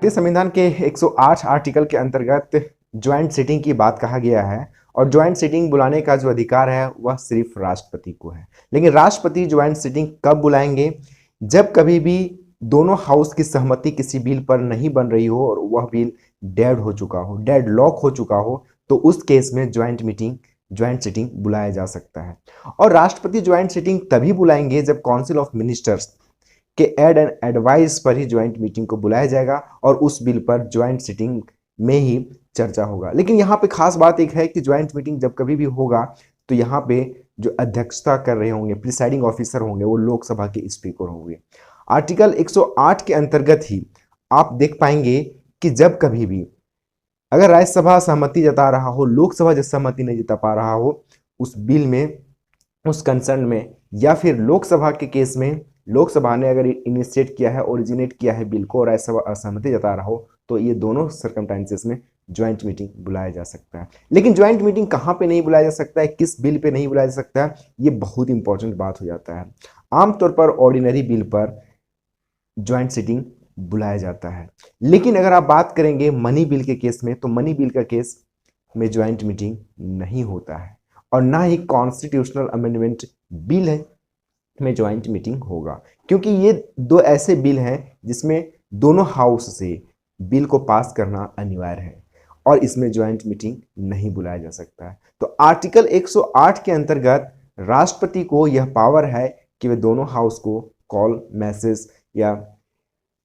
भारतीय संविधान के 108 आर्टिकल के अंतर्गत ज्वाइंट सिटिंग की बात कहा गया है और ज्वाइंट सिटिंग बुलाने का जो अधिकार है वह सिर्फ राष्ट्रपति को है। लेकिन राष्ट्रपति ज्वाइंट सिटिंग कब बुलाएंगे? जब कभी भी दोनों हाउस की सहमति किसी बिल पर नहीं बन रही हो और वह बिल डेड हो चुका हो, डेड लॉक हो चुका हो, तो उस केस में ज्वाइंट सिटिंग बुलाया जा सकता है। और राष्ट्रपति ज्वाइंट सिटिंग तभी बुलाएंगे जब काउंसिल ऑफ मिनिस्टर्स के एड एंड एडवाइस पर ही ज्वाइंट मीटिंग को बुलाया जाएगा और उस बिल पर ज्वाइंट सिटिंग में ही चर्चा होगा। लेकिन यहाँ पे खास बात एक है कि ज्वाइंट मीटिंग जब कभी भी होगा तो यहाँ पे जो अध्यक्षता कर रहे होंगे, प्रिसाइडिंग ऑफिसर होंगे, वो लोकसभा के स्पीकर होंगे। आर्टिकल 108 के अंतर्गत ही आप देख पाएंगे कि जब कभी भी अगर राज्यसभा सहमति जता रहा हो, लोकसभा जब सहमति नहीं जता पा रहा हो उस बिल में, उस कंसर्न में, या फिर लोकसभा के केस में लोकसभा ने अगर इनिशिएट किया है, ओरिजिनेट किया है बिल को और राज्यसभा असहमति जता रहा हो, तो ये दोनों सर्कमस्टेंसेस में ज्वाइंट मीटिंग बुलाया जा सकता है। लेकिन ज्वाइंट मीटिंग कहाँ पे नहीं बुलाया जा सकता है, किस बिल पे नहीं बुलाया जा सकता है, ये बहुत इंपॉर्टेंट बात हो जाता है। आमतौर पर ऑर्डिनरी बिल पर ज्वाइंट सिटिंग बुलाया जाता है। लेकिन अगर आप बात करेंगे मनी बिल के केस में, तो मनी बिल का केस में ज्वाइंट मीटिंग नहीं होता है और ना ही कॉन्स्टिट्यूशनल अमेंडमेंट बिल है में ज्वाइंट मीटिंग होगा, क्योंकि ये दो ऐसे बिल हैं जिसमें दोनों हाउस से बिल को पास करना अनिवार्य है और इसमें ज्वाइंट मीटिंग नहीं बुलाया जा सकता है। तो आर्टिकल 108 के अंतर्गत राष्ट्रपति को यह पावर है कि वे दोनों हाउस को कॉल, मैसेज या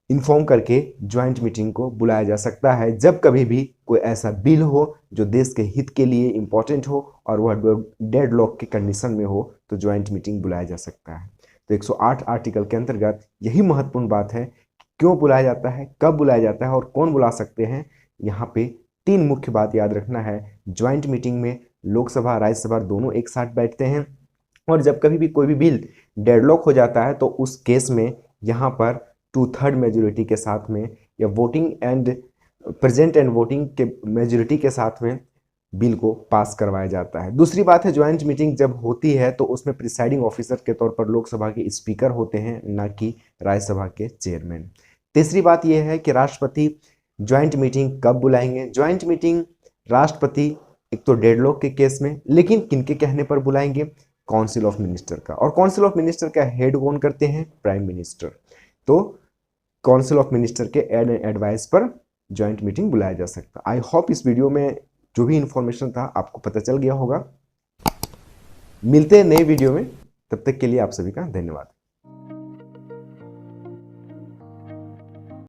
इन्फॉर्म करके ज्वाइंट मीटिंग को बुलाया जा सकता है जब कभी भी कोई ऐसा बिल हो जो देश के हित के लिए इंपॉर्टेंट हो और वह डेड लॉक के कंडीशन में हो, तो ज्वाइंट मीटिंग बुलाया जा सकता है। तो 108 आर्टिकल के अंतर्गत यही महत्वपूर्ण बात है, क्यों बुलाया जाता है, कब बुलाया जाता है और कौन बुला सकते हैं। यहाँ पे 3 मुख्य बात याद रखना है। ज्वाइंट मीटिंग में लोकसभा राज्यसभा दोनों एक साथ बैठते हैं और जब कभी भी कोई भी बिल डेडलॉक हो जाता है तो उस केस में यहाँ पर 2/3 मेजोरिटी के साथ में या voting and present and voting के मेजोरिटी के साथ में बिल को पास करवाया जाता है। दूसरी बात है, ज्वाइंट मीटिंग जब होती है तो उसमें प्रिसाइडिंग ऑफिसर के तौर पर लोकसभा के स्पीकर होते हैं, ना कि राज्यसभा के चेयरमैन। तीसरी बात यह है कि राष्ट्रपति ज्वाइंट मीटिंग कब बुलाएंगे। ज्वाइंट मीटिंग राष्ट्रपति एक तो डेडलॉक के केस में, लेकिन किनके कहने पर बुलाएंगे, काउंसिल ऑफ मिनिस्टर का। और काउंसिल ऑफ मिनिस्टर का हेड कौन करते हैं, प्राइम मिनिस्टर। तो काउंसिल ऑफ मिनिस्टर के एड एंड एडवाइस पर ज्वाइंट मीटिंग बुलाया जा सकता है। आई होप इस वीडियो में जो भी इंफॉर्मेशन था आपको पता चल गया होगा। मिलते हैं नए वीडियो में, तब तक के लिए आप सभी का धन्यवाद।